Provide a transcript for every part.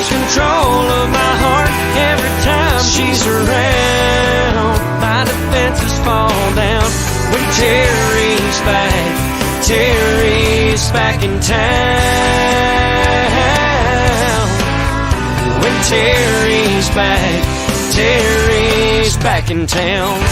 lose control of my heart every time she's around. My defenses fall down when Terry's back in town. When Terry's back in town.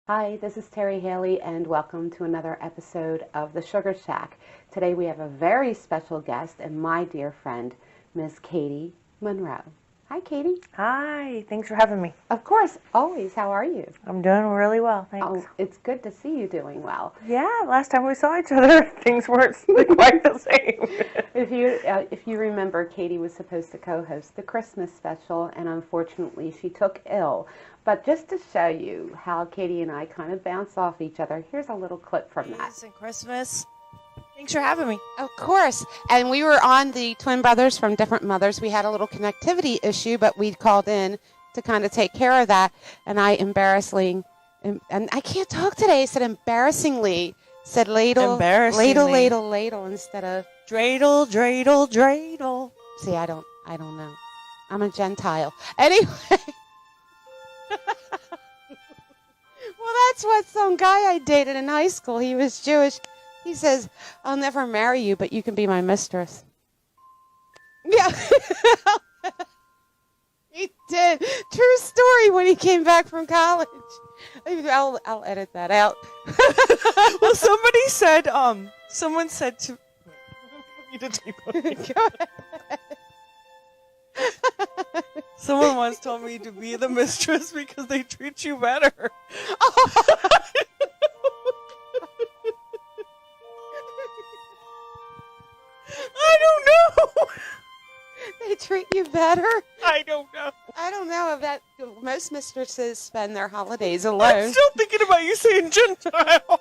Hi, this is Terri Haley, and welcome to another episode of The Sugar Shack. Today we have a very special guest and my dear friend, Miss Katy Monroe. Hi, Katy. Hi, thanks for having me. Of course, always. How are you? I'm doing really well, thanks. Oh, it's good to see you doing well. Yeah, last time we saw each other, things weren't quite the same. If you remember, Katy was supposed to co-host the Christmas special, and unfortunately she took ill. But just to show you how Katy and I kind of bounce off each other, here's a little clip from that. And Christmas. Thanks for having me. Of course. And we were on the twin brothers from different mothers. We had a little connectivity issue, but we called in to kind of take care of that. And I embarrassingly, and I can't talk today, I said embarrassingly, said ladle, ladle, instead of dreidel. See, I don't know. I'm a Gentile. Anyway. Well, that's what some guy I dated in high school, he was Jewish. He says, I'll never marry you, but you can be my mistress. Yeah. He did. True story when he came back from college. I'll edit that out. Well, someone said to me to take one. Go ahead. Someone once told me to be the mistress because they treat you better. I don't know. They treat you better? I don't know. I don't know if that. Most mistresses spend their holidays alone. I'm still thinking about you saying Gentile.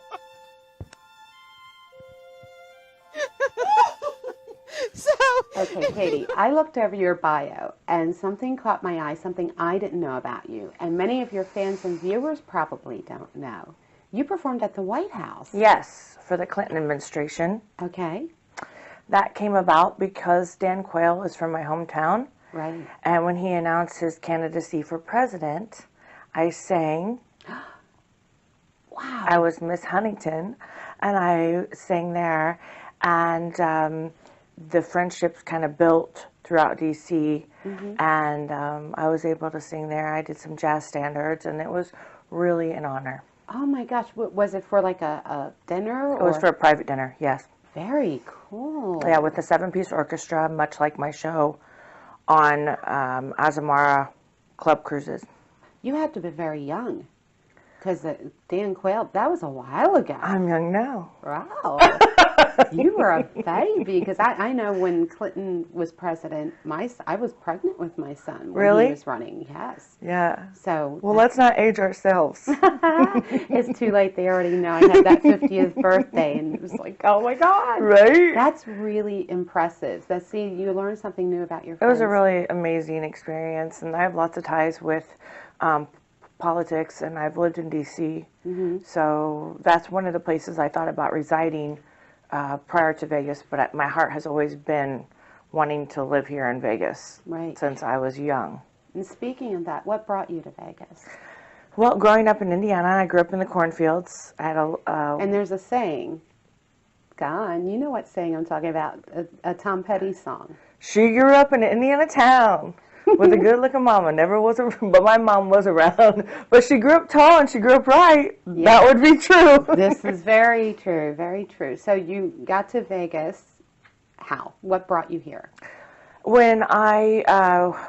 Okay, Katy, I looked over your bio, and something caught my eye, something I didn't know about you, and many of your fans and viewers probably don't know. You performed at the White House. Yes, for the Clinton administration. Okay. That came about because Dan Quayle is from my hometown. Right. And when he announced his candidacy for president, I sang. Wow. I was Miss Huntington, and I sang there, and the friendships kind of built throughout D.C., and I was able to sing there. I did some jazz standards, and it was really an honor. Oh, my gosh. Was it for like a dinner? It was for a private dinner, yes. Very cool. Yeah, with a 7-piece orchestra, much like my show on Azamara Club Cruises. You had to be very young, because Dan Quayle, that was a while ago. I'm young now. Wow. You were a baby, because I know when Clinton was president, I was pregnant with my son when he was running. Yes. Yeah. So. Well, let's not age ourselves. It's too late. They already know I had that 50th birthday, and it was like, oh my God. Right? That's really impressive. See, you learned something new about your friends. It was a really amazing experience, and I have lots of ties with politics, and I've lived in D.C., so that's one of the places I thought about residing prior to Vegas, but my heart has always been wanting to live here in Vegas since I was young. And speaking of that, what brought you to Vegas? Well, growing up in Indiana, I grew up in the cornfields. I had and there's a saying, Gone, you know what saying I'm talking about, a Tom Petty song. She grew up in an Indiana town with a good-looking mama. But my mom was around. But she grew up tall and she grew up right. Yeah. That would be true. This is very true, very true. So you got to Vegas, how? What brought you here? When I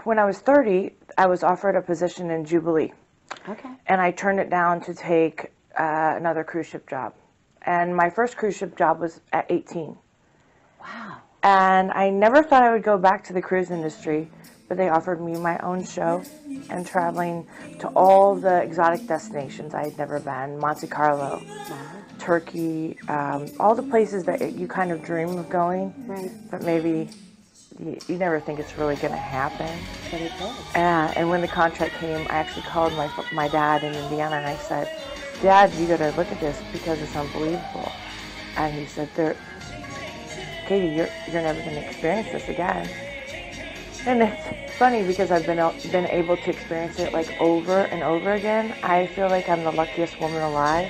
was 30, I was offered a position in Jubilee. Okay. And I turned it down to take another cruise ship job. And my first cruise ship job was at 18. Wow. And I never thought I would go back to the cruise industry, but they offered me my own show and traveling to all the exotic destinations I had never been, Monte Carlo, Turkey, all the places that you kind of dream of going, Right. but maybe you never think it's really going to happen. But it does. And when the contract came, I actually called my dad in Indiana, and I said, Dad, you got to look at this because it's unbelievable. And he said, Katy, you're never going to experience this again. And it's funny because I've been able to experience it like over and over again. I feel like I'm the luckiest woman alive.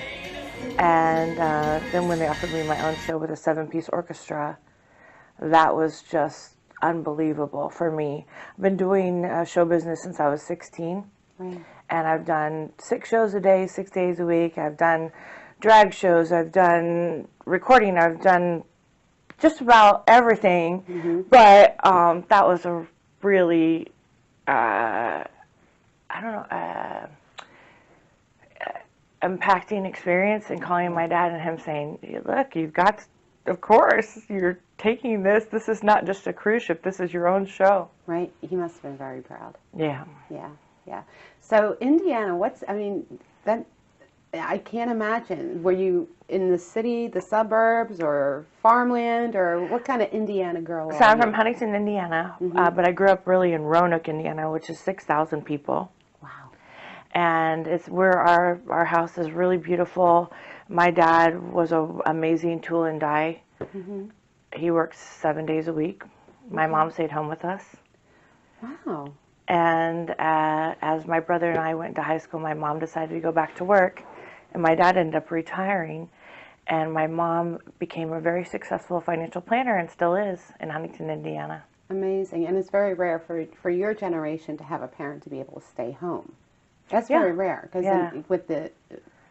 And then when they offered me my own show with a 7-piece orchestra, that was just unbelievable for me. I've been doing show business since I was 16. Right. And I've done 6 shows a day, 6 days a week. I've done drag shows. I've done recording. I've done just about everything. Mm-hmm. But that was a really, impacting experience. And calling my dad and him saying, look, you've got, of course, you're taking this. This is not just a cruise ship. This is your own show. Right. He must have been very proud. Yeah. Yeah. Yeah. So Indiana, I can't imagine. Were you in the city, the suburbs, or farmland, or what kind of Indiana girl So are I'm you? from Huntington, Indiana, but I grew up really in Roanoke, Indiana, which is 6,000 people. Wow. And it's where our house is really beautiful. My dad was an amazing tool and die. Mm-hmm. He works 7 days a week. My mom stayed home with us. Wow. And as my brother and I went to high school, my mom decided to go back to work, and my dad ended up retiring. And my mom became a very successful financial planner and still is in Huntington, Indiana. Amazing. And it's very rare for your generation to have a parent to be able to stay home. That's very rare because with the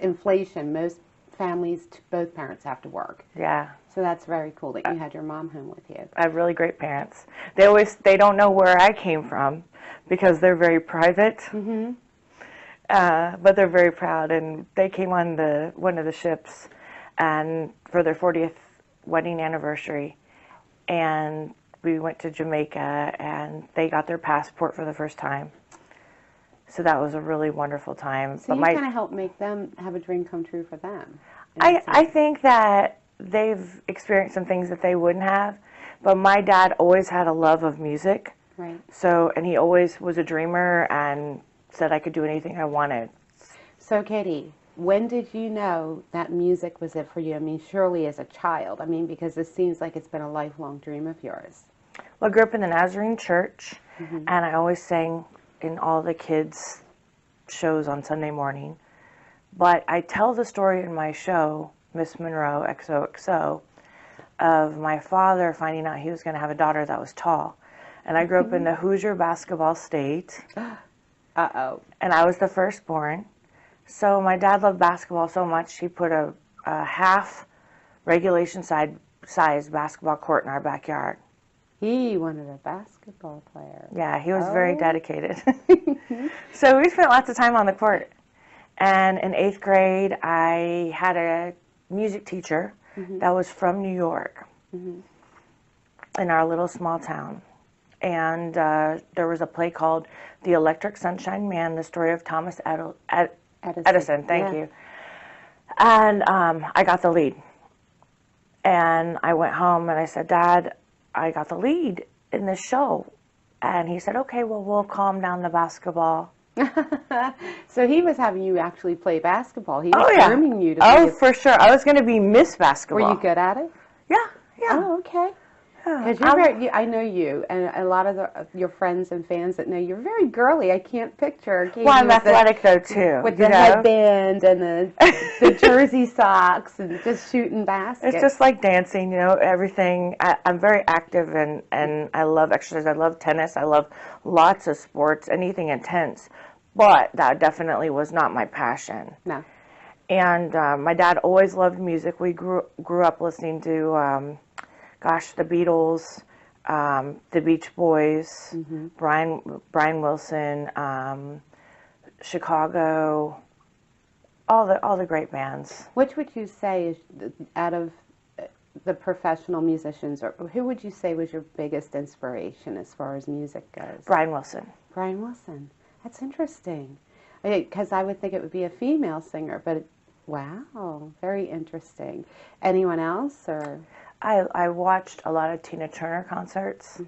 inflation, most families, both parents have to work. Yeah. So that's very cool that you had your mom home with you. I have really great parents. They don't know where I came from because they're very private. Mm-hmm. But they're very proud, and they came on one of the ships and for their 40th wedding anniversary, and we went to Jamaica, and they got their passport for the first time. So that was a really wonderful time. So you kind of helped make them have a dream come true for them. I think that they've experienced some things that they wouldn't have, but my dad always had a love of music. Right. So, and he always was a dreamer and said I could do anything I wanted. So, Katy, when did you know that music was it for you? I mean, surely as a child. I mean, because it seems like it's been a lifelong dream of yours. Well, I grew up in the Nazarene church, and I always sang in all the kids' shows on Sunday morning. But I tell the story in my show, Miss Monroe, XOXO, of my father finding out he was going to have a daughter that was tall. And I grew up in the Hoosier basketball state. Uh-oh. And I was the firstborn. So my dad loved basketball so much, he put a half regulation size basketball court in our backyard. He wanted a basketball player. Yeah, he was very dedicated. So we spent lots of time on the court. And in 8th grade, I had a music teacher that was from New York in our little small town. And there was a play called The Electric Sunshine Man, the story of Thomas Edison. Thank you. And I got the lead. And I went home and I said, Dad, I got the lead in this show. And he said, okay, well, we'll calm down the basketball. So he was having you actually play basketball. He was grooming you to be for sure. I was going to be Miss Basketball. Were you good at it? Yeah. Oh, okay. Because I know you, and a lot of your friends and fans that know you're very girly. I can't picture Katy. Well, I'm athletic though too. With the headband and the jersey socks and just shooting baskets. It's just like dancing, everything. I'm very active and I love exercise. I love tennis. I love lots of sports, anything intense. But that definitely was not my passion. No. And my dad always loved music. We grew up listening to gosh, the Beatles, the Beach Boys, Brian Wilson, Chicago, all the great bands. Which would you say is, out of the professional musicians, or who would you say was your biggest inspiration as far as music goes? Brian Wilson. Brian Wilson. That's interesting. Because I would think it would be a female singer, but wow, very interesting. Anyone else? Or I watched a lot of Tina Turner concerts.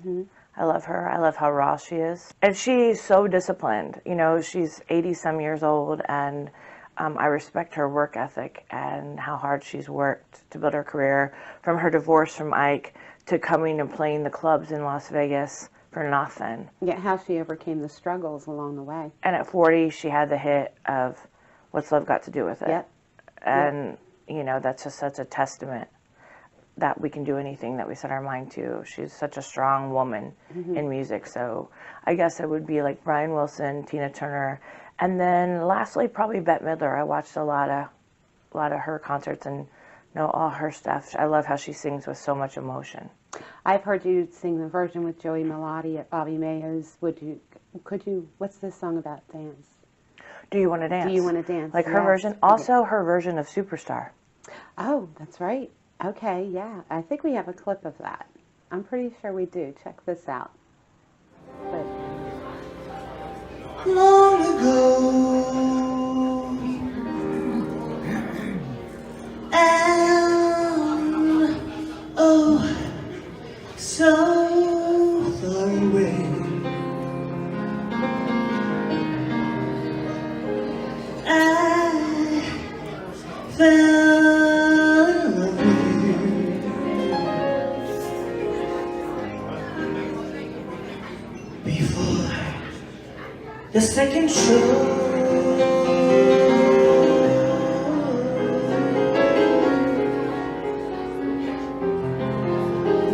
I love her. I love how raw she is. And she's so disciplined. You know, she's 80-some years old, and I respect her work ethic and how hard she's worked to build her career, from her divorce from Ike to coming and playing the clubs in Las Vegas for nothing. yeah, how she overcame the struggles along the way. And at 40, she had the hit of What's Love Got to Do with It? Yep. And, you know, that's just such a testament that we can do anything that we set our mind to. She's such a strong woman in music. So I guess it would be like Brian Wilson, Tina Turner, and then lastly probably Bette Midler. I watched a lot of her concerts and know all her stuff. I love how she sings with so much emotion. I've heard you sing the version with Joey Melotti at Bobby Mayo's. Could you, what's this song about dance? Do You Want to Dance? Do You Want to Dance? Like her Yes. version. Also her version of Superstar. Oh, that's right. Okay, yeah. I think we have a clip of that. I'm pretty sure we do. Check this out. But Long ago, and oh, so far away, I fell in love with you. Before the second show,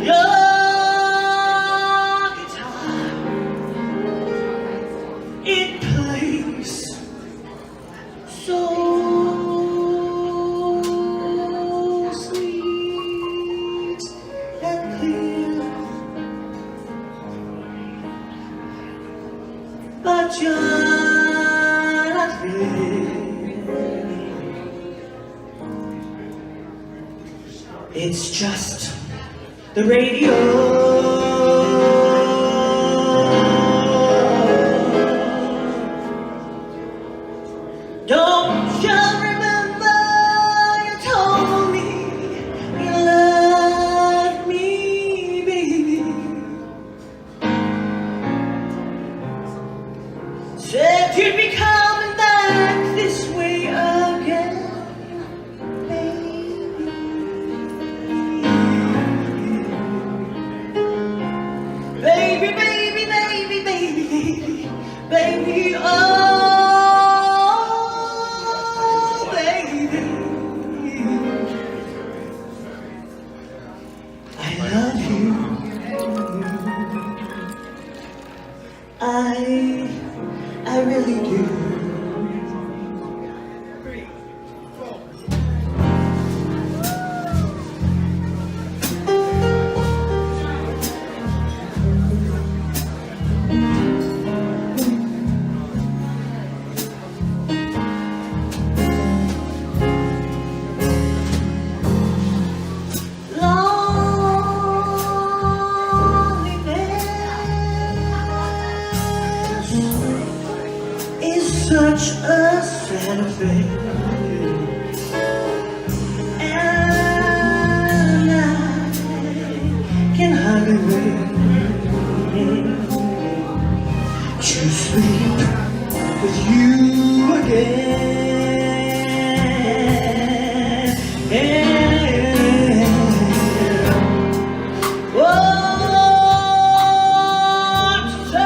your guitar, it plays so sweet and clear, but you're not here. It's just the radio. Don't you remember you told me you loved me, baby? Said you'd be coming back this way again, baby, baby, baby, baby, baby, oh, baby, I love you. I really do. Loneliness is such a sad affair, and I can hardly wait to sleep with you again. What to say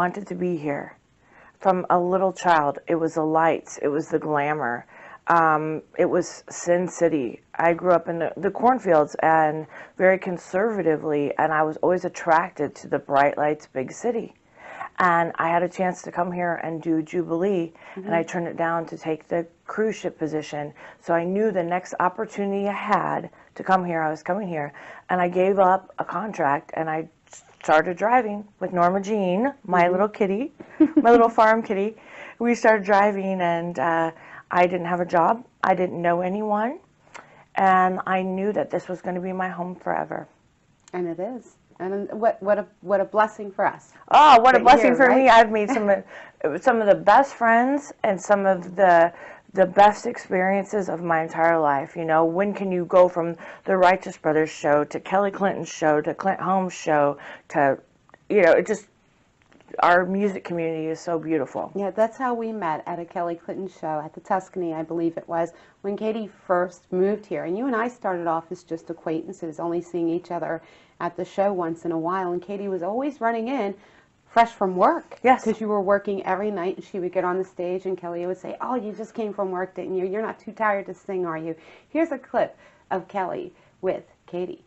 wanted to be here. From a little child, it was the lights, it was the glamour. It was Sin City. I grew up in the cornfields and very conservatively, and I was always attracted to the bright lights, big city. And I had a chance to come here and do Jubilee, and I turned it down to take the cruise ship position. So I knew the next opportunity I had to come here, I was coming here. And I gave up a contract, and I started driving with Norma Jean, my little kitty, my little farm kitty. We started driving, and I didn't have a job. I didn't know anyone. And I knew that this was going to be my home forever. And it is. And what a blessing for us. Oh, what a blessing here, for right? me. I've made some of the best friends and some of the best experiences of my entire life. You know, when can you go from the Righteous Brothers show to Kelly Clinton's show to Clint Holmes' show to, you know, it just, our music community is so beautiful. Yeah, that's how we met, at a Kelly Clinton show at the Tuscany, I believe it was, when Katy first moved here. And you and I started off as just acquaintances, only seeing each other at the show once in a while. And Katy was always running in fresh from work. Yes. Because you were working every night, and she would get on the stage, and Kelly would say, "Oh, you just came from work, didn't you? You're not too tired to sing, are you?" Here's a clip of Kelly with Katy.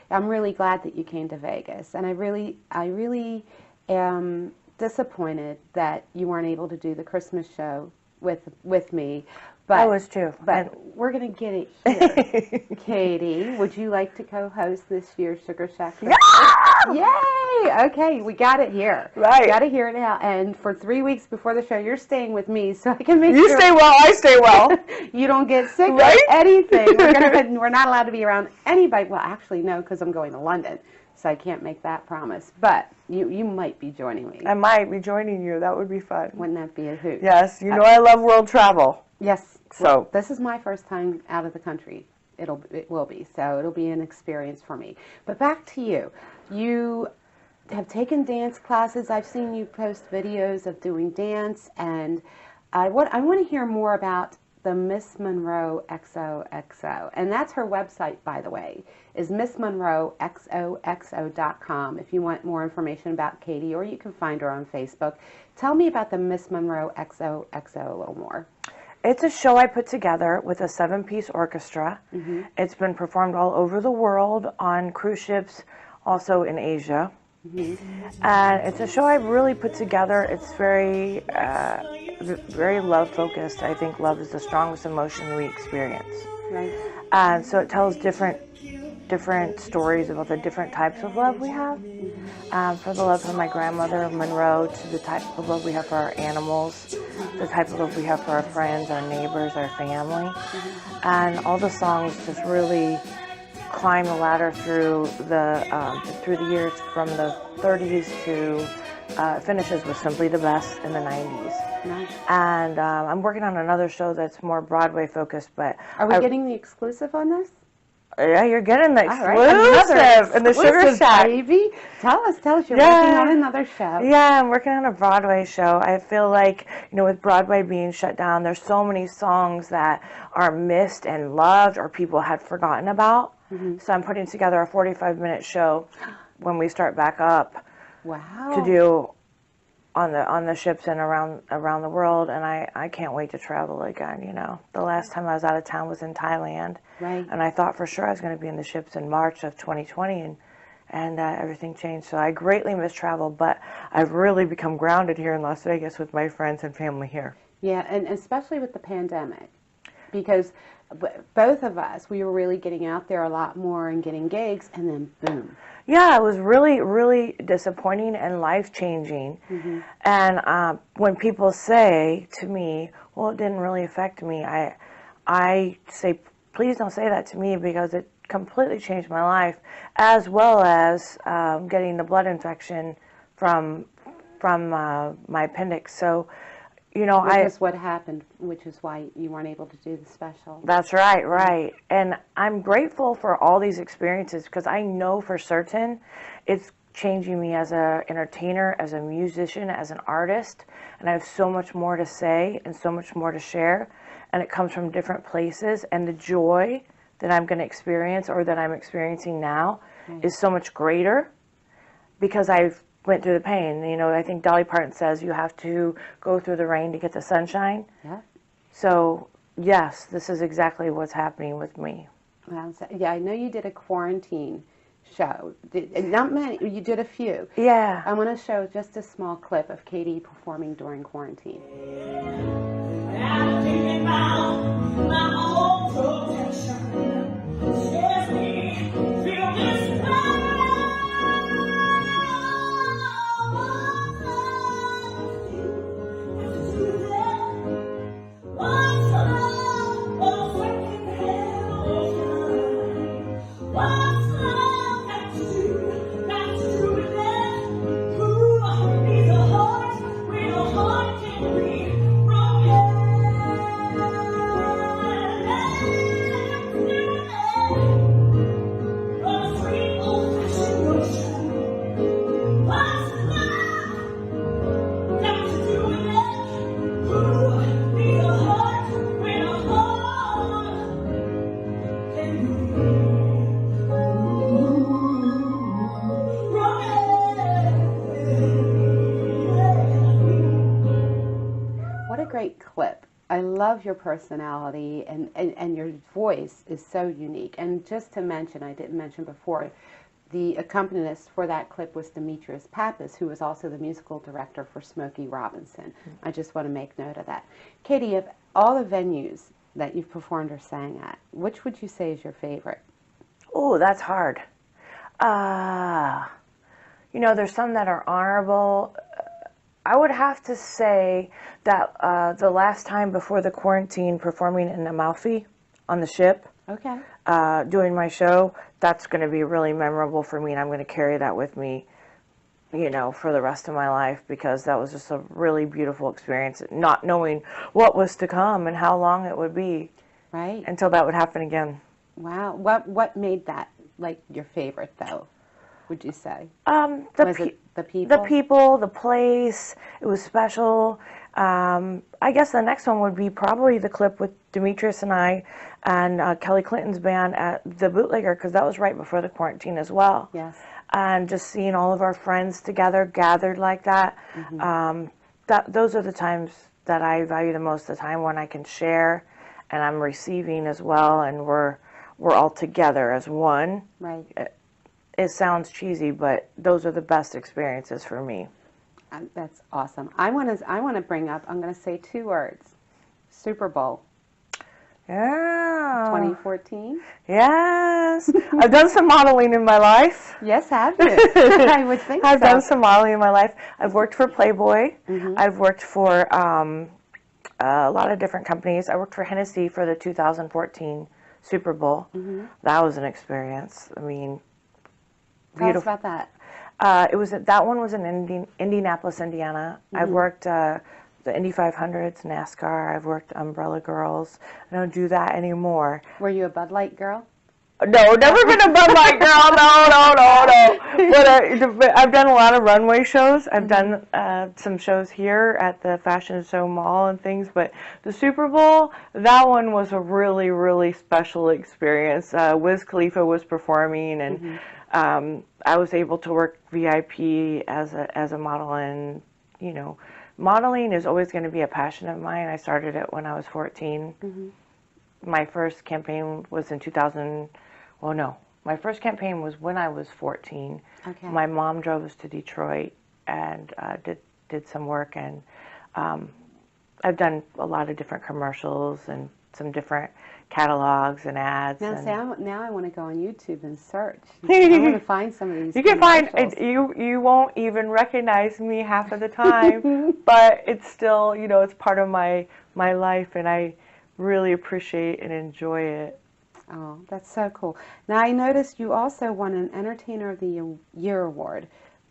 I'm really glad that you came to Vegas, and I really am disappointed that you weren't able to do the Christmas show with me. But I was too. But we're gonna get it here. Katy, would you like to co-host this year's Sugar Shack? Yeah! Yay! Okay, we got it here. Right. We got it here now. And for 3 weeks before the show, you're staying with me, so I can make you sure stay well, I stay well. you don't get sick Right? or anything. We're not allowed to be around anybody. Well, actually, no, because I'm going to London, so I can't make that promise. But you might be joining me. I might be joining you. That would be fun. Wouldn't that be a hoot? Yes, you know I love world travel. Yes. So well, this is my first time out of the country. It will be. So it'll be an experience for me. But back to you. You have taken dance classes. I've seen you post videos of doing dance, and I want to hear more about the Miss Monroe XOXO. And that's her website, by the way, is MissMonroeXOXO.com if you want more information about Katy, or you can find her on Facebook. Tell me about the Miss Monroe XOXO a little more. It's a show I put together with a 7-piece orchestra. Mm-hmm. It's been performed all over the world on cruise ships, also in Asia. Mm-hmm. And it's a show I really put together. It's very love-focused. I think love is the strongest emotion we experience. Right. And so it tells different different stories about the different types of love we have. For the love from my grandmother, Monroe, to the type of love we have for our animals, the type of love we have for our friends, our neighbors, our family. And all the songs just really climb the ladder through the years, from the 30s to finishes with Simply the Best in the 90s. Nice. And I'm working on another show that's more Broadway focused, but Are we getting the exclusive on this? yeah, you're getting the All right, exclusive in the Sugar exclusive, Shack. baby. Tell us, you're Yeah. working on another show. Yeah, I'm working on a Broadway show. I feel like, with Broadway being shut down, there's so many songs that are missed and loved or people had forgotten about. So I'm putting together a 45-minute show when we start back up Wow. to do on the ships and around the world, and I can't wait to travel again. The last time I was out of town was in Thailand, Right. and I thought for sure I was going to be in the ships in March of 2020, and everything changed. So I greatly miss travel, but I've really become grounded here in Las Vegas with my friends and family here. Yeah, and especially with the pandemic, because both of us, we were really getting out there a lot more and getting gigs, and then boom. Yeah, it was really, really disappointing and life-changing. And when people say to me, well, it didn't really affect me, I say, please don't say that to me, because it completely changed my life, as well as getting the blood infection from my appendix. So, Which is what happened, which is why you weren't able to do the special. That's right, right. And I'm grateful for all these experiences, because I know for certain it's changing me as an entertainer, as a musician, as an artist. And I have so much more to say and so much more to share. And it comes from different places. And the joy that I'm going to experience, or that I'm experiencing now, is so much greater because I've went through the pain. I think Dolly Parton says you have to go through the rain to get the sunshine. Yeah. So, yes, this is exactly what's happening with me. Well, yeah, I know you did a quarantine show. Not many, you did a few. Yeah. I want to show just a small clip of Katy performing during quarantine. I'm thinking about my own protection. Scares me, feel this way. Great clip. I love your personality, and your voice is so unique. And just to mention, I didn't mention before, the accompanist for that clip was Demetrius Pappas, who was also the musical director for Smokey Robinson. I just want to make note of that. Katy, of all the venues that you've performed or sang at, which would you say is your favorite? Oh, that's hard. There's some that are honorable. I would have to say that the last time before the quarantine, performing in Amalfi on the ship, Okay. Doing my show, that's going to be really memorable for me, and I'm going to carry that with me, for the rest of my life, because that was just a really beautiful experience, not knowing what was to come and how long it would be, Right. until that would happen again. Wow. What made that your favorite, though, would you say? Was it the people? The people, the place. It was special. I guess the next one would be probably the clip with Demetrius and I and Kelly Clinton's band at the Bootlegger, because that was right before the quarantine as well. Yes. And just seeing all of our friends together, gathered like that, those are the times that I value the most, the time when I can share and I'm receiving as well, and we're all together as one. Right. It sounds cheesy, but those are the best experiences for me. That's awesome. I want to bring up, I'm going to say two words. Super Bowl. Yeah. 2014. Yes. I've done some modeling in my life. Yes, have you? I would think I've so. done some modeling in my life. I've worked for Playboy. Mm-hmm. I've worked for a lot of different companies. I worked for Hennessy for the 2014 Super Bowl. Mm-hmm. That was an experience. I mean, Tell us beautiful. about that. That one was in Indianapolis, Indiana. Mm-hmm. I've worked the Indy 500s, NASCAR. I've worked Umbrella Girls. I don't do that anymore. Were you a Bud Light girl? No, never been a Bud Light girl. No. But I've done a lot of runway shows. I've done some shows here at the Fashion Show Mall and things. But the Super Bowl, that one was a really, really special experience. Wiz Khalifa was performing, and I was able to work VIP as a model. And you know, modeling is always going to be a passion of mine. I started it when I was 14. My first campaign was in 2000. Well, no. My first campaign was when I was 14. Okay. My mom drove us to Detroit and did some work, and I've done a lot of different commercials and some different catalogs and ads. Now, And now I want to go on YouTube and search. I want to find some of these. you can find commercials. you won't even recognize me half of the time, but it's still, you know, it's part of my life, and I really appreciate and enjoy it. Oh, that's so cool. Now, I noticed you also won an Entertainer of the Year award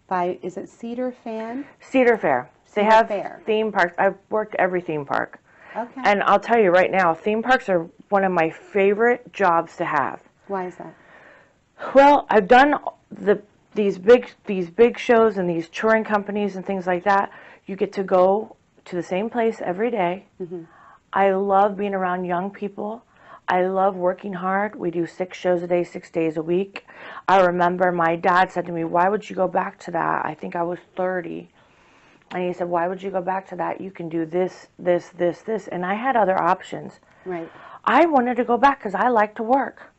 by, is it Cedar Fan? Cedar Fair. They Cedar have Fair. theme parks. I've worked every theme park. Okay. And I'll tell you right now, theme parks are one of my favorite jobs to have. Why is that? Well, I've done these big shows and these touring companies and things like that. You get to go to the same place every day. I love being around young people. I love working hard. We do 6 shows a day, 6 days a week. I remember my dad said to me, "Why would you go back to that?" I think I was 30. And he said, "Why would you go back to that? You can do this, this, this, this." And I had other options. Right. I wanted to go back because I like to work.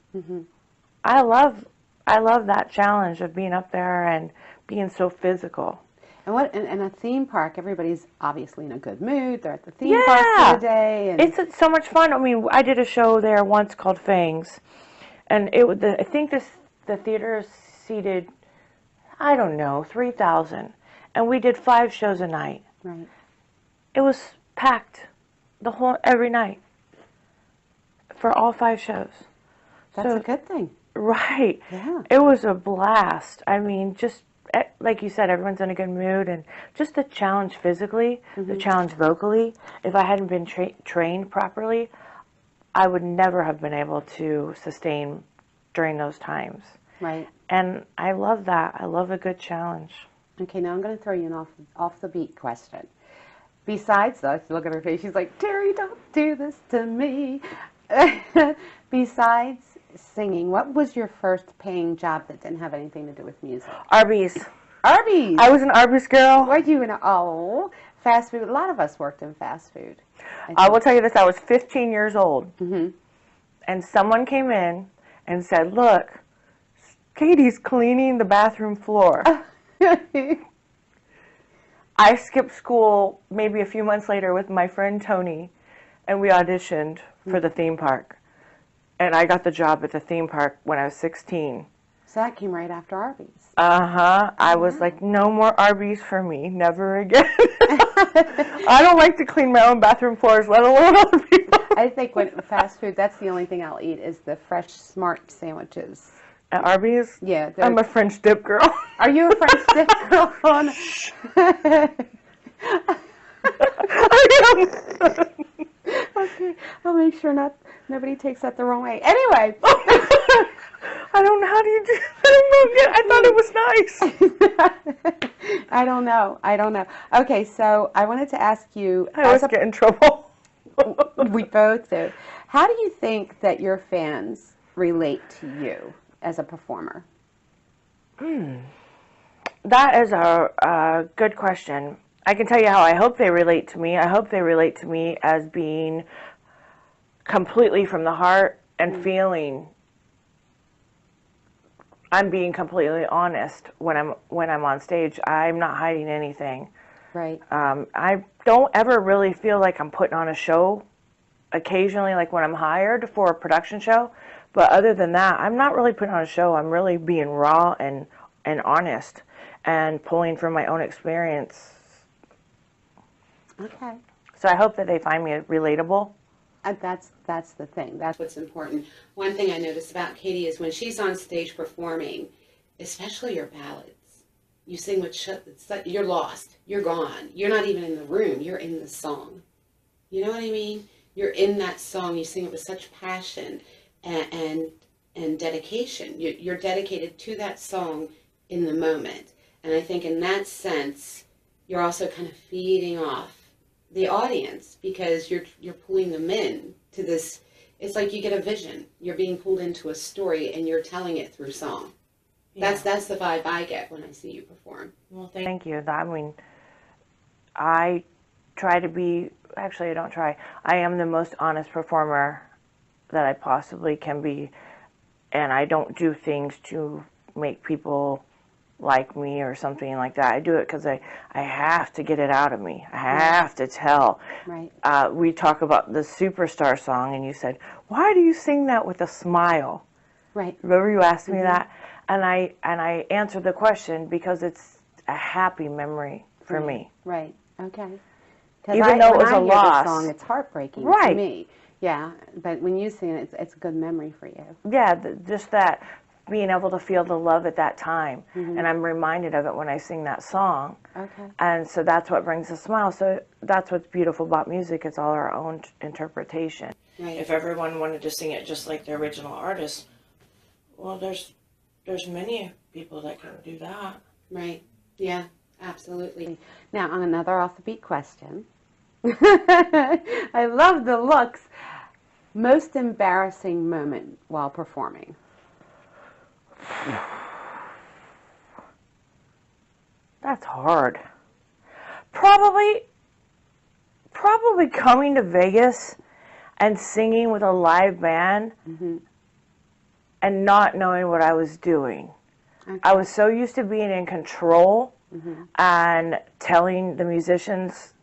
I love that challenge of being up there and being so physical. And in a theme park, everybody's obviously in a good mood. They're at the theme park for the day. And It's so much fun. I mean, I did a show there once called Fangs, and I think the theater seated, I don't know, 3,000, and we did 5 shows a night. Right. It was packed every night for all 5 shows. That's So- a good thing. Right. Yeah. It was a blast. I mean, just like you said, everyone's in a good mood, and just the challenge physically, the challenge vocally. If I hadn't been trained properly, I would never have been able to sustain during those times. Right. And I love that. I love a good challenge. Okay, now I'm going to throw you an off the beat question. Besides, though, look at her face. She's like, "Terry, don't do this to me." Besides singing, what was your first paying job that didn't have anything to do with music? Arby's. Arby's. I was an Arby's girl. Were you in fast food? A lot of us worked in fast food. I will tell you this. I was 15 years old. And someone came in and said, "Look, Katie's cleaning the bathroom floor." I skipped school maybe a few months later with my friend Tony, and we auditioned for the theme park. And I got the job at the theme park when I was 16. So that came right after Arby's. I was like, no more Arby's for me. Never again. I don't like to clean my own bathroom floors, let alone other people. I think when fast food, that's the only thing I'll eat is the fresh Smart sandwiches. At Arby's? Yeah. I'm a French dip girl. Are you a French dip girl? Okay, I'll make sure nobody takes that the wrong way. Anyway. I don't know. How do you do that? I thought it was nice. I don't know. Okay, so I wanted to ask you. I always get in trouble. We both do. How do you think that your fans relate to you as a performer? That is a good question. I can tell you how I hope they relate to me. I hope they relate to me as being completely from the heart and feeling I'm being completely honest when I'm on stage. I'm not hiding anything. Right. I don't ever really feel like I'm putting on a show occasionally, like when I'm hired for a production show. But other than that, I'm not really putting on a show. I'm really being raw and honest and pulling from my own experience. Okay. So I hope that they find me relatable. That's the thing. That's what's important. One thing I noticed about Katy is when she's on stage performing, especially your ballads, you sing with you're lost. You're gone. You're not even in the room. You're in the song. You know what I mean? You're in that song. You sing it with such passion and dedication. You're dedicated to that song in the moment. And I think in that sense, you're also kind of feeding off the audience because you're pulling them in to this. It's like you get a vision. You're being pulled into a story and you're telling it through song. Yeah. That's the vibe I get when I see you perform. Well, thank you. I mean, I try to be, actually I don't try, I am the most honest performer that I possibly can be, and I don't do things to make people like me or something like that. I do it because I have to get it out of me. I have to tell. Right. We talk about the Superstar song, and you said, why do you sing that with a smile? Right. Remember you asked me that? And I answered the question because it's a happy memory for me. Right. Okay. Even though it was a loss. loss. Song, it's heartbreaking to me. Yeah. But when you sing it, it's a good memory for you. Yeah, just that. Being able to feel the love at that time. And I'm reminded of it when I sing that song. Okay. And so that's what brings a smile. So that's what's beautiful about music. It's all our own interpretation. Right. If everyone wanted to sing it just like the original artist, well, there's many people that can do that. Right. Yeah, absolutely. Now, on another off-the-beat question. I love the looks. Most embarrassing moment while performing? That's hard. Probably coming to Vegas and singing with a live band and not knowing what I was doing. Okay. I was so used to being in control and telling the musicians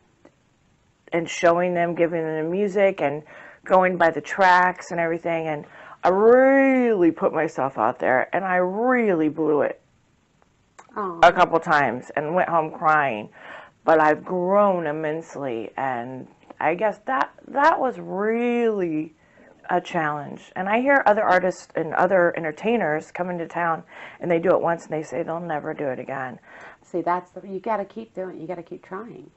and showing them, giving them the music and going by the tracks and everything, and I really put myself out there, and I really blew it a couple times and went home crying. But I've grown immensely, and I guess that was really a challenge. And I hear other artists and other entertainers come into town, and they do it once, and they say they'll never do it again. See, you got to keep doing it. You got to keep trying.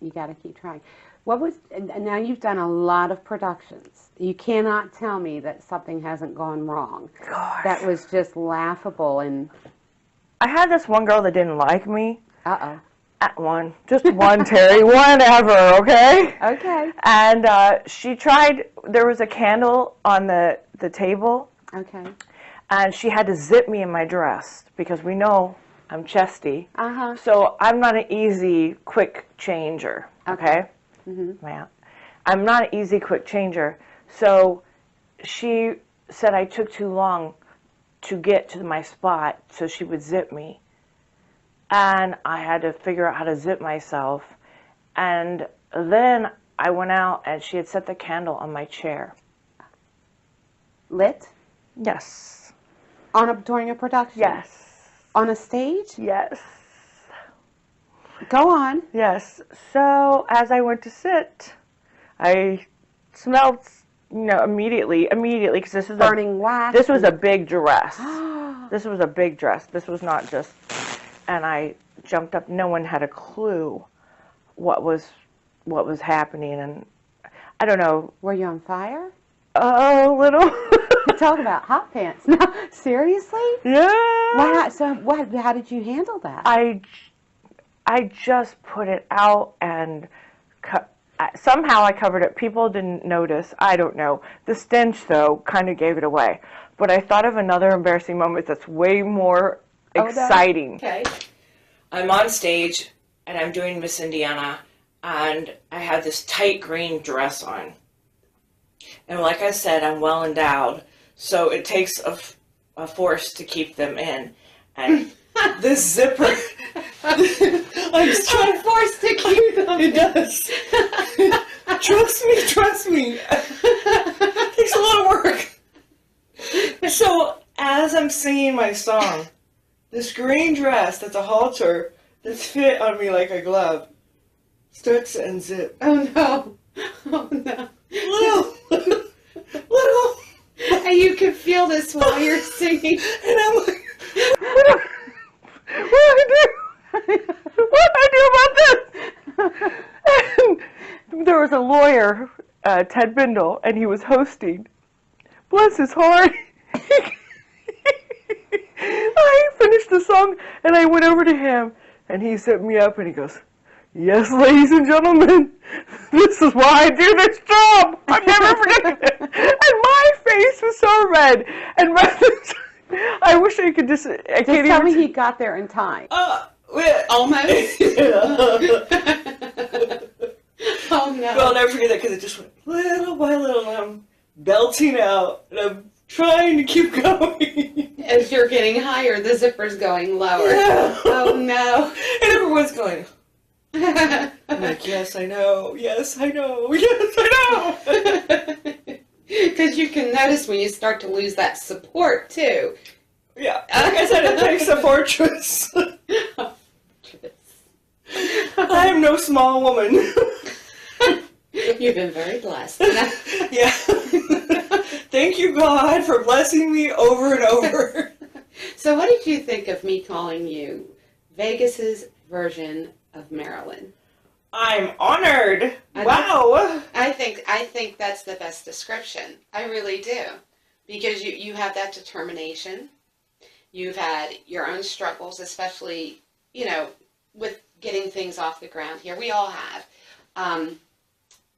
You got to keep trying. And now you've done a lot of productions. You cannot tell me that something hasn't gone wrong. Gosh. That was just laughable. And I had this one girl that didn't like me. Uh-oh. Just one, Terri, whatever, okay? Okay. And she tried, there was a candle on the table. Okay. And she had to zip me in my dress because we know I'm chesty. Uh-huh. So I'm not an easy, quick changer, okay? Yeah. I'm not an easy, quick changer. So she said I took too long to get to my spot, so she would zip me. And I had to figure out how to zip myself. And then I went out, and she had set the candle on my chair. Lit? Yes. During a production? Yes. On a stage? Yes. Go on. Yes. So as I went to sit, I smelled, immediately, because this is burning wax. This was a big dress. This was a big dress. This was not just. And I jumped up. No one had a clue what was happening, and I don't know. Were you on fire? A little. Talk about hot pants. No, seriously? Yeah. How did you handle that? I just put it out and somehow I covered it. People didn't notice. I don't know. The stench, though, kind of gave it away. But I thought of another embarrassing moment that's way more exciting. Okay. I'm on stage, and I'm doing Miss Indiana, and I have this tight green dress on. And like I said, I'm well endowed, so it takes a force to keep them in. And this zipper... I'm forced to keep them. It does. Trust me. It takes a lot of work. So, as I'm singing my song, this green dress that's a halter that's fit on me like a glove starts to unzip. Oh no. Oh no. Little. And you can feel this while you're singing. And I'm like, What do I do about this? And there was a lawyer, Ted Bindle, and he was hosting. Bless his heart. I finished the song, and I went over to him, and he set me up, and he goes, "Yes, ladies and gentlemen, this is why I do this job. I'm never forgetting it." And my face was so red, and I wish I could just. I Just can't tell even. me he got there in time. almost. Oh no. Well, I'll never forget that because it just went little by little, and I'm belting out, and I'm trying to keep going. As you're getting higher, the zipper's going lower. Yeah. Oh no. And everyone's going, I'm like, yes, I know. Yes, I know. Yes, I know. Because you can notice when you start to lose that support too. Yeah. Like I said, it takes a fortress. I am no small woman. You've been very blessed. Yeah. Thank you, God, for blessing me over and over. So what did you think of me calling you Vegas's version of Maryland? I'm honored. Wow. I think that's the best description. I really do. Because you have that determination. You've had your own struggles, especially, with getting things off the ground here. We all have.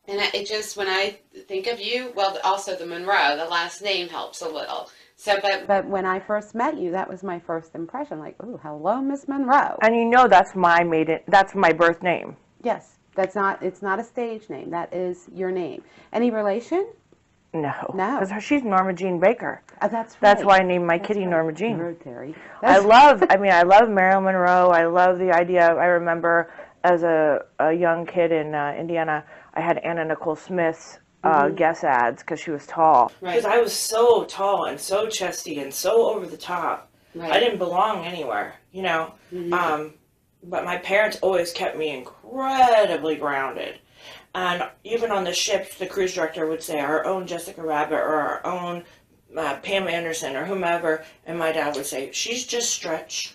And it just, when I think of you, well, also the Monroe, the last name helps a little. So, but when I first met you, that was my first impression. Like, oh, hello, Miss Monroe. And that's that's my birth name. Yes, it's not a stage name. That is your name. Any relation? No. No. Because she's Norma Jean Baker. That's right. That's why I named my kitty right. Norma Jean. Heard, Terri. I love Marilyn Monroe. I love the idea. I remember as a young kid in Indiana, I had Anna Nicole Smith's guest ads because she was tall. Because I was so tall and so chesty and so over the top. Right. I didn't belong anywhere, Mm-hmm. But my parents always kept me incredibly grounded. And even on the ships, the cruise director would say, our own Jessica Rabbit or our own Pam Anderson or whomever. And my dad would say, she's just Stretch.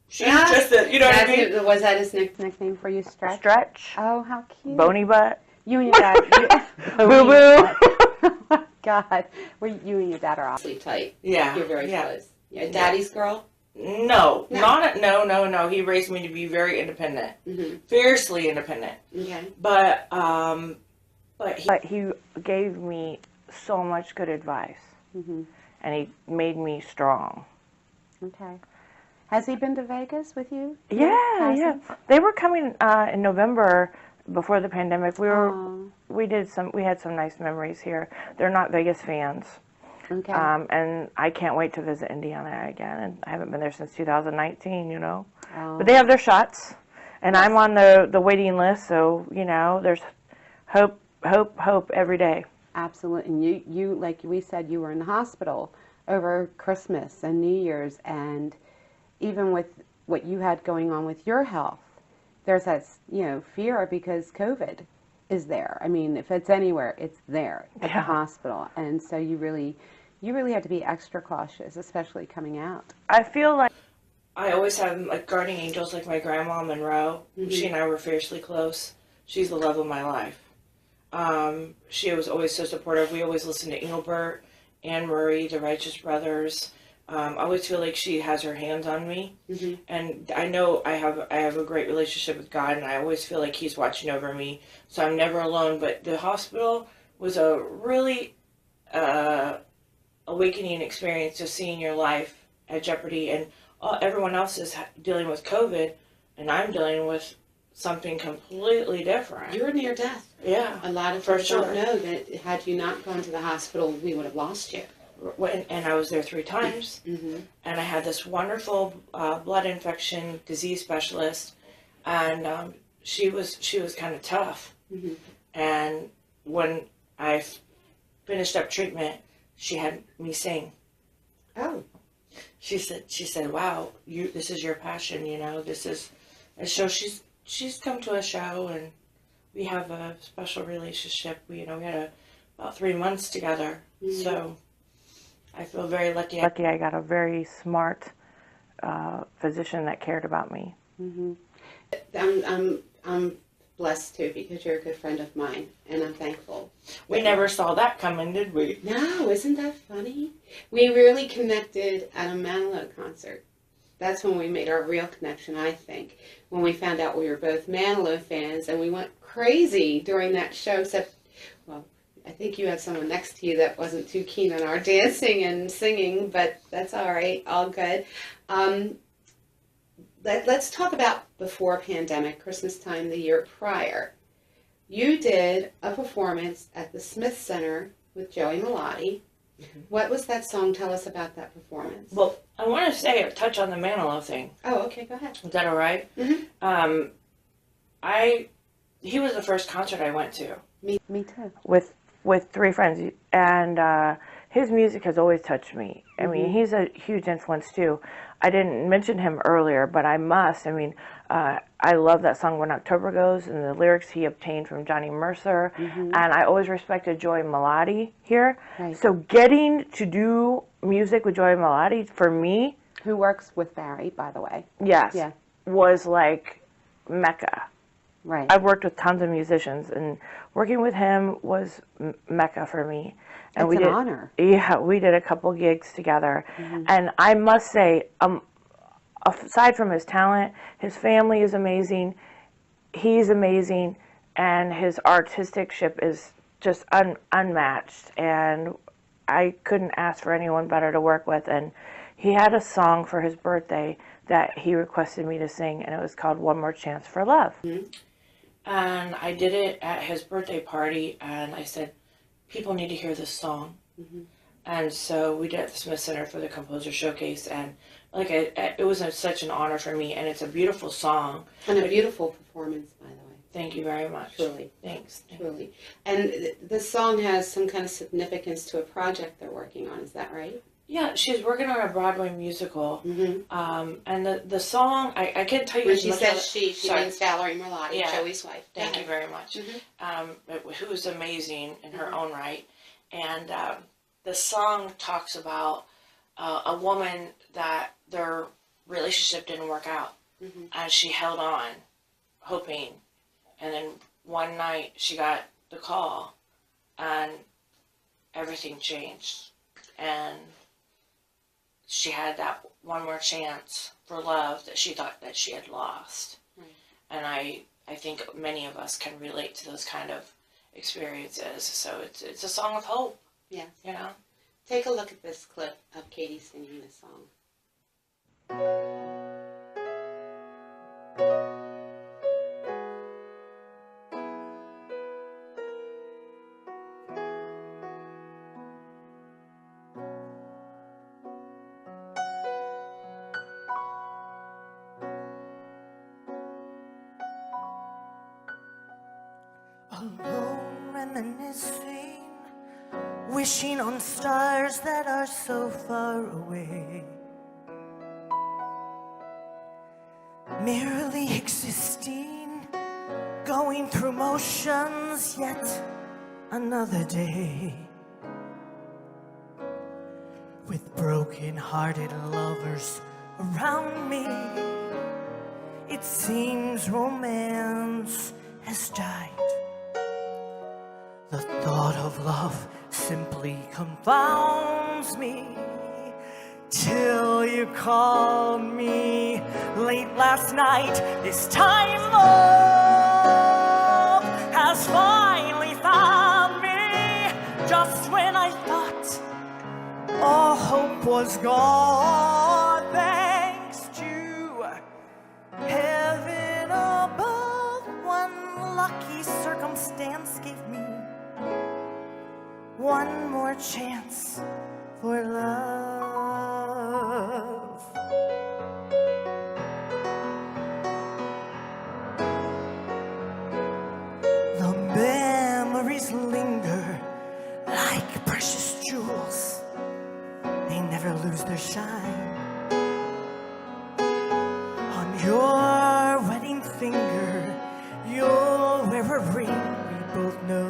She's just the, what I mean? Was that his nickname for you, Stretch? Stretch. Oh, how cute. Bony butt. You and your dad. Boo boo. Oh, God. Well, you and your dad are awfully tight. Yeah. You're very close. You're daddy's girl? No. He raised me to be very independent. Mm-hmm. Fiercely independent. Okay. But he gave me so much good advice. Mm-hmm. And he made me strong. Okay. Has he been to Vegas with you? Yeah. They were coming in November before the pandemic. We had some nice memories here. They're not Vegas fans. Okay. And I can't wait to visit Indiana again. And I haven't been there since 2019, Oh. But they have their shots. And I'm on the waiting list, so, there's hope every day. Absolutely. And you, like we said, you were in the hospital over Christmas and New Year's, and even with what you had going on with your health, there's that, fear because COVID is there. I mean, if it's anywhere, it's there at the hospital. And so you really have to be extra cautious, especially coming out. I feel like I always have guardian angels like my grandma Monroe. Mm-hmm. She and I were fiercely close. She's the love of my life. She was always so supportive. We always listened to Engelbert, Anne Murray, the Righteous Brothers. I always feel like she has her hands on me, Mm-hmm. and I know I have a great relationship with God, and I always feel like He's watching over me, so I'm never alone. But the hospital was a really awakening experience, just seeing your life at jeopardy, and everyone else is dealing with COVID, and I'm dealing with something completely different. You were near death. Yeah, A lot of for folks sure. don't know that had you not gone to the hospital, we would have lost you. And I was there 3 times, Mm-hmm. and I had this wonderful blood infection disease specialist, and she was kind of tough, Mm-hmm. and when I finished up treatment, she had me sing. Oh. She said, "Wow, this is your passion, this is," and so she's come to a show, and we have a special relationship. We had about 3 months together, so I feel very lucky. Lucky I got a very smart physician that cared about me. I'm blessed too, because you're a good friend of mine, and I'm thankful. We never saw that coming, did we? No, isn't that funny? We really connected at a Manilow concert. That's when we made our real connection, I think, when we found out we were both Manilow fans, and we went crazy during that show, except, well, I think you had someone next to you that wasn't too keen on our dancing and singing, but that's all right, all good. Let's talk about before pandemic, Christmas time the year prior. You did a performance at the Smith Center with Joey Malati. What was that song? Tell us about that performance. Well, I want to touch on the Manilow thing. Oh, okay, go ahead. Is that all right? Mm-hmm. He was the first concert I went to. Me too. With 3 friends, and his music has always touched me. I mean, he's a huge influence too. I didn't mention him earlier, but I must. I mean, I love that song "When October Goes" and the lyrics he obtained from Johnny Mercer. And I always respected Joey Malati here. Right. So getting to do music with Joey Malati, for me, Who works with Barry, by the way. yes, Yeah. was like Mecca. Right. I've worked with tons of musicians, and working with him was Mecca for me. And It's an honor. Yeah, we did a couple gigs together. And I must say, aside from his talent, his family is amazing. He's amazing, and his artisticship is just unmatched. And I couldn't ask for anyone better to work with. And he had a song for his birthday that he requested me to sing, and it was called "One More Chance for Love." And I did it at his birthday party, and I said, people need to hear this song. And so we did it at the Smith Center for the Composer Showcase, and it was such an honor for me, and it's a beautiful song. And a beautiful performance, by the way. Thank you very much. Truly. Thanks. Truly. And the song has some kind of significance to a project they're working on, is that right? Yeah, she's working on a Broadway musical. And the song, I can't tell you When as she much says of it. she Sorry. means Valerie Merlati, Yeah. Joey's wife. Thank you very much. Who's amazing in her own right. And the song talks about a woman that their relationship didn't work out. And she held on, hoping. And then one night she got the call, and everything changed. And she had that one more chance for love that she thought that she had lost. And I think many of us can relate to those kind of experiences. So it's a song of hope. Yes. Take a look at this clip of Katy singing this song. Alone reminiscing, wishing on stars that are so far away, merely existing, going through motions yet another day, with broken-hearted lovers around me. It seems romance has died. The thought of love simply confounds me, till you called me late last night. This time love has finally found me, just when I thought all hope was gone. Thanks to heaven above, one lucky circumstance gave me one more chance for love. The memories always linger like precious jewels. They never lose their shine. On your wedding finger, you'll wear a ring we both know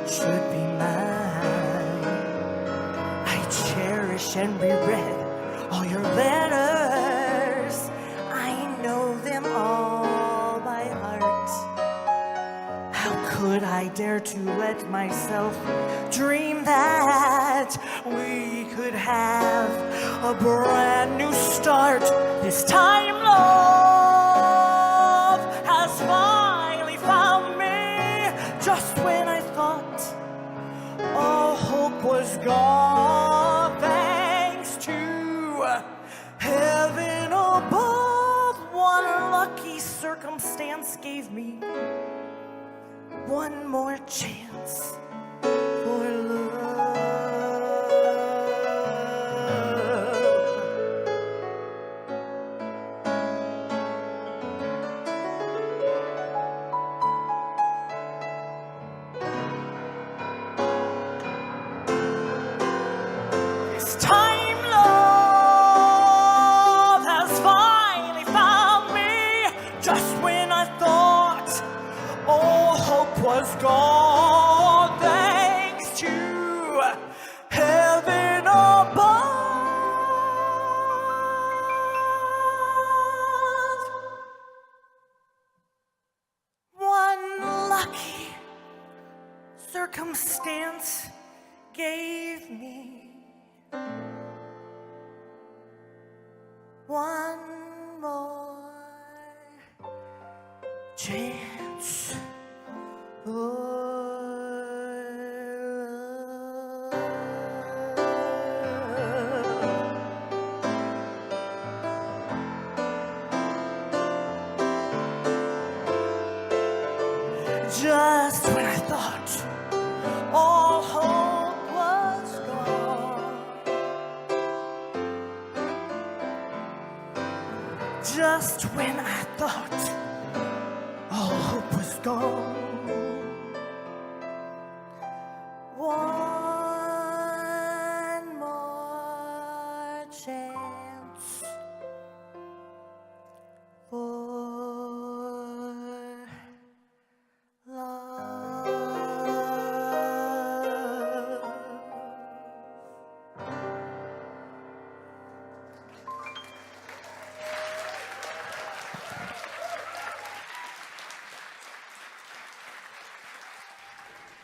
should be mine. I cherish and reread all your letters. I know them all by heart. How could I dare to let myself dream that we could have a brand new start? This time love has finally found me, just when I thought all hope was gone. Thanks to heaven above, one lucky circumstance gave me one more chance for love. This time love has finally found me, just when I thought all hope was gone. Thanks to heaven above, one lucky circumstance gave me one more chance for love. Just when I thought all hope was gone, just when I thought all hope was gone, one more chance for love.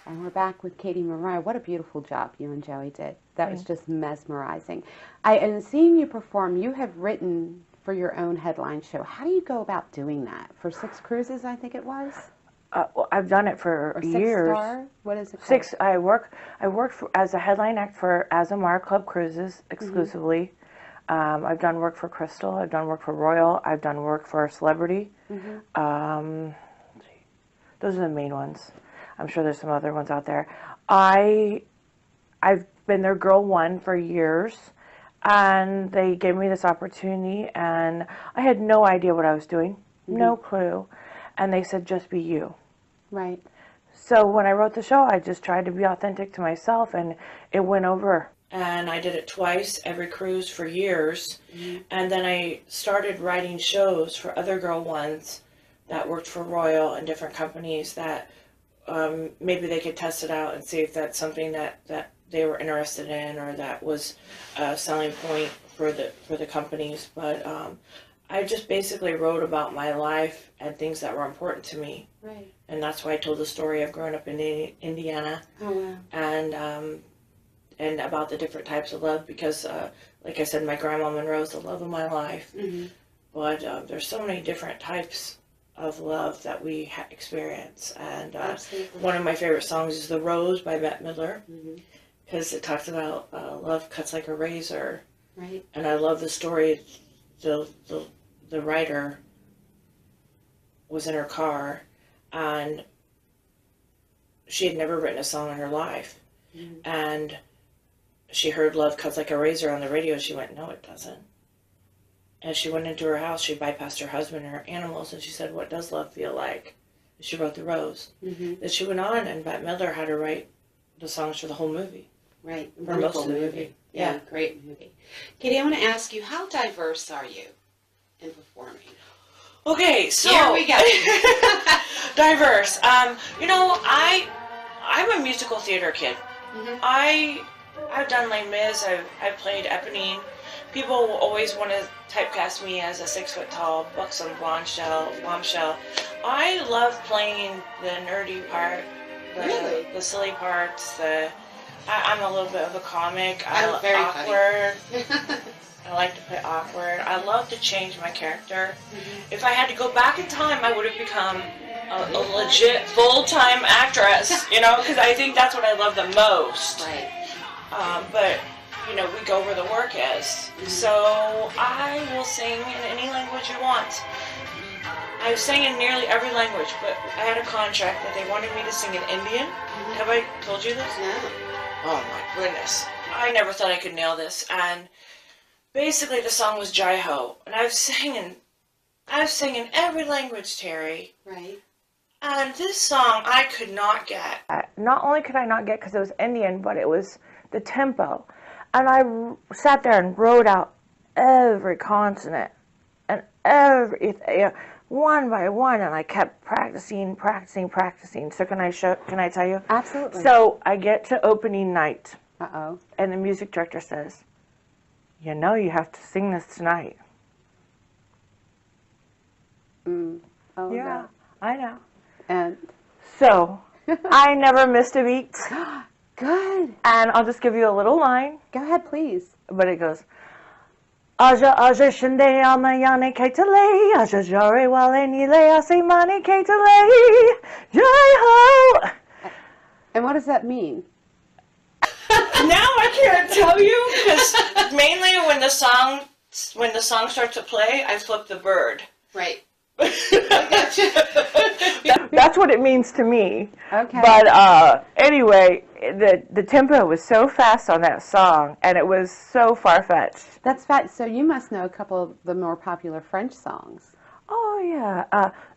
And we're back with Katy Monroe. What a beautiful job you and Joey did. That was just mesmerizing. And seeing you perform, you have written for your own headline show. How do you go about doing that? For 6 Cruises, I think it was? Well, I've done it for Or 6 years. Star? What is it called? 6. I worked as a headline act for Azamara Club Cruises exclusively. I've done work for Crystal. I've done work for Royal. I've done work for Celebrity. Those are the main ones. I'm sure there's some other ones out there. I've been their girl one for years, and they gave me this opportunity, and I had no idea what I was doing, no clue. And they said, just be you. Right. So when I wrote the show, I just tried to be authentic to myself, and it went over. And I did it twice every cruise for years. And then I started writing shows for other girl ones that worked for Royal and different companies that maybe they could test it out and see if that's something that they were interested in, or that was a selling point for the companies. But I just basically wrote about my life and things that were important to me. Right. And that's why I told the story of growing up in Indiana. Oh, wow. And about the different types of love, because like I said, my grandma Monroe is the love of my life. But there's so many different types of love that we experience. And one of my favorite songs is The Rose by Bette Midler, because it talks about love cuts like a razor. Right. And I love the story. The writer was in her car, and she had never written a song in her life. And she heard Love Cuts Like a Razor on the radio. She went, no, it doesn't. And she went into her house. She bypassed her husband and her animals, and she said, what does love feel like? She wrote The Rose. Then she went on, and Bette Midler had her write the songs for the whole movie. Right. For most of the movie. Yeah, great movie. Katie, I want to ask you, how diverse are you in performing? Okay, so Here we go. diverse. You know, I'm a musical theater kid. I've done Les Mis. I've played Eponine. People will always want to typecast me as a 6-foot-tall, buxom bombshell. I love playing the nerdy part, the silly parts. I'm a little bit of a comic. I'm very awkward. I like to play awkward. I love to change my character. If I had to go back in time, I would have become a legit full-time actress, you know, because I think that's what I love the most. Right. But, you know, we go where the work is. So I will sing in any language you want. I've sang in nearly every language, but I had a contract that they wanted me to sing in Indian. Have I told you this? No. Oh my goodness. I never thought I could nail this. And basically the song was Jai Ho. And I've sang in every language, Terry. Right. And this song I could not get. Not only could I not get because it was Indian, but it was the tempo. And I sat there and wrote out every consonant and every one by one, and I kept practicing. So can I tell you? Absolutely. So I get to opening night, Uh-oh. and the music director says, "You know you have to sing this tonight." Oh, Yeah, no. I know. And So I never missed a beat. good. And I'll just give you a little line, Go ahead, please. but it goes, Aja aja shinde amayane kaitale, aja jare wale nile asimane kaitale, jai ho. And what does that mean? Now I can't tell you, because mainly when the song starts to play, I flip the bird. Right. That's what it means to me. Okay. But anyway, the tempo was so fast on that song, and it was so far-fetched. That's fat. So you must know a couple of the more popular French songs. Oh yeah,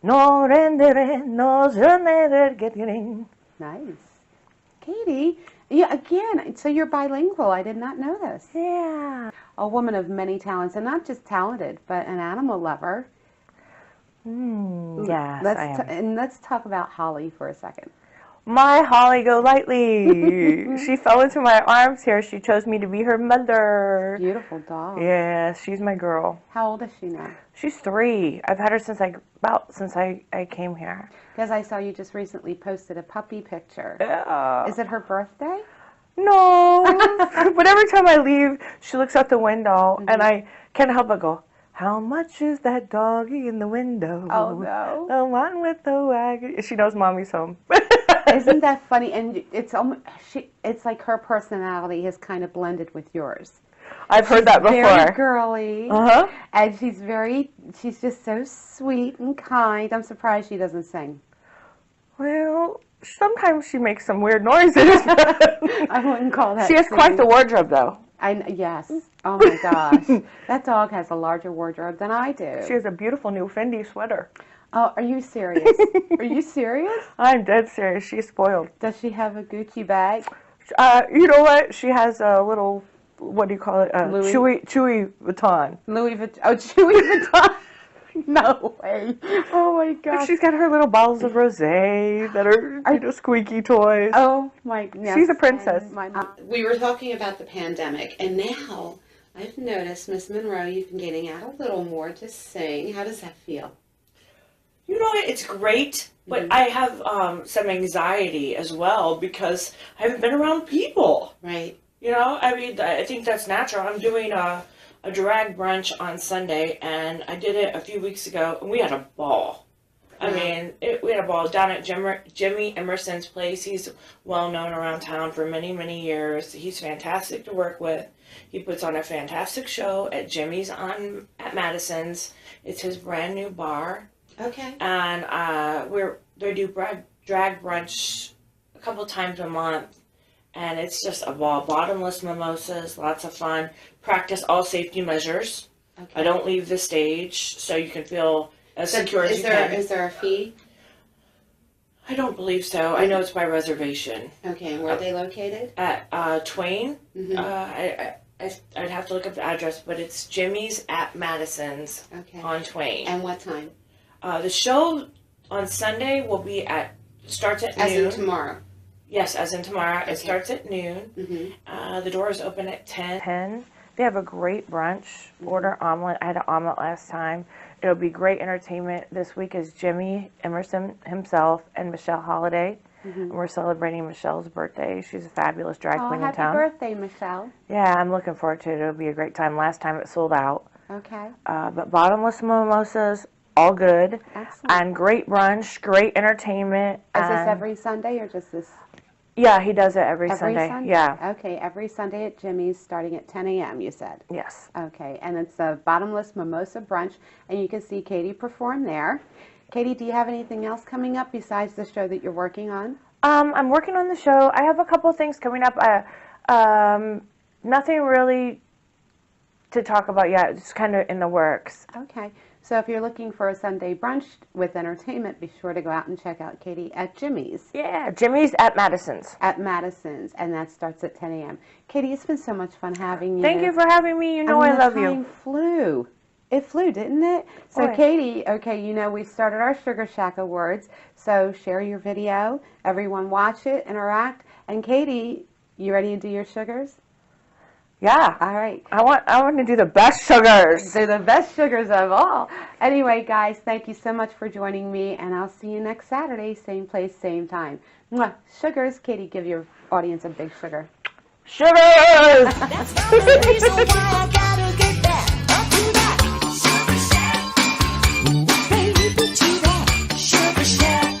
no rendere, no je ne regrette. Nice. Katie, yeah, again, so you're bilingual. I did not know this. Yeah. A woman of many talents, and not just talented, but an animal lover. Yes, I am. And let's talk about Holly for a second. My Holly go lightly. She fell into my arms here. She chose me to be her mother. Beautiful dog. Yeah, she's my girl. How old is she now? She's 3. I've had her since I came here. Because I saw you just recently posted a puppy picture. Yeah. Is it her birthday? No. But every time I leave, she looks out the window, and I can't help but go, "How much is that doggy in the window? Oh, no. The one with the wagon." She knows mommy's home. Isn't that funny? And it's like her personality has kind of blended with yours. I've heard that before. Very girly. Uh-huh. And she's just so sweet and kind. I'm surprised she doesn't sing. Well, sometimes she makes some weird noises. I wouldn't call that She has quite the wardrobe, though. Yes. Oh, my gosh. That dog has a larger wardrobe than I do. She has a beautiful new Fendi sweater. Oh, are you serious? Are you serious? I'm dead serious. She's spoiled. Does she have a Gucci bag? You know what? She has a little, what do you call it? Louis? Chewy Vuitton. Louis Vuitton. Oh, Chewy Vuitton. No way. Oh, my gosh. She's got her little bottles of rosé that are squeaky toys. Oh, my goodness. She's a princess. We were talking about the pandemic, and now I've noticed, Miss Monroe, you've been getting out a little more to sing. How does that feel? You know what? It's great, but I have some anxiety as well because I haven't been around people. Right. You know, I mean, I think that's natural. I'm doing a drag brunch on Sunday, and I did it a few weeks ago, and we had a ball. I mean, we had a ball down at Jimmy Emerson's place. He's well known around town for many, many years. He's fantastic to work with. He puts on a fantastic show at Jimmy's at Madison's. It's his brand new bar. Okay. And they do drag brunch a couple times a month, and it's just a ball. Bottomless mimosas, lots of fun. Practice all safety measures. Okay. I don't leave the stage, so you can feel as secure as you can. Is there a fee? I don't believe so. I know it's by reservation. Okay, and where are they located? At Twain. Mm-hmm. I'd have to look up the address, but it's Jimmy's at Madison's on Twain. And what time? The show on Sunday will be starts at noon. As in tomorrow? Yes, as in tomorrow. Okay. It starts at noon. Mm-hmm. The doors open at 10. 10. They have a great brunch. Order omelet. I had an omelet last time. It'll be great entertainment. This week is Jimmy Emerson himself and Michelle Holiday. And we're celebrating Michelle's birthday. She's a fabulous drag queen in happy town. birthday, Michelle. Yeah, I'm looking forward to it. It'll be a great time. Last time it sold out. Okay. But bottomless mimosas, all good. Excellent. And great brunch, great entertainment. Is this and- every Sunday or just this? Yeah, he does it every Sunday. Yeah. Okay, every Sunday at Jimmy's starting at 10 a.m., you said. Yes. Okay, and it's a bottomless mimosa brunch, and you can see Katy perform there. Katy, do you have anything else coming up besides the show that you're working on? I'm working on the show. I have a couple of things coming up. Nothing really to talk about yet. It's kind of in the works. Okay, so if you're looking for a Sunday brunch with entertainment, be sure to go out and check out Katy at Jimmy's. Yeah, Jimmy's at Madison's. At Madison's, and that starts at 10 a.m. Katy, it's been so much fun having you. Thank you for having me. You know I love you. Time flew. It flew, didn't it? So, Boy. Katy, okay, you know, we started our Sugar Shack Awards, so share your video. Everyone watch it, interact. And, Katy, you ready to do your sugars? Yeah. All right. I want to do the best sugars. They're the best sugars of all. Anyway, guys, thank you so much for joining me, and I'll see you next Saturday, same place, same time. Mwah. Sugars. Katy, give your audience a big sugar. Sugars! That's the reason why I got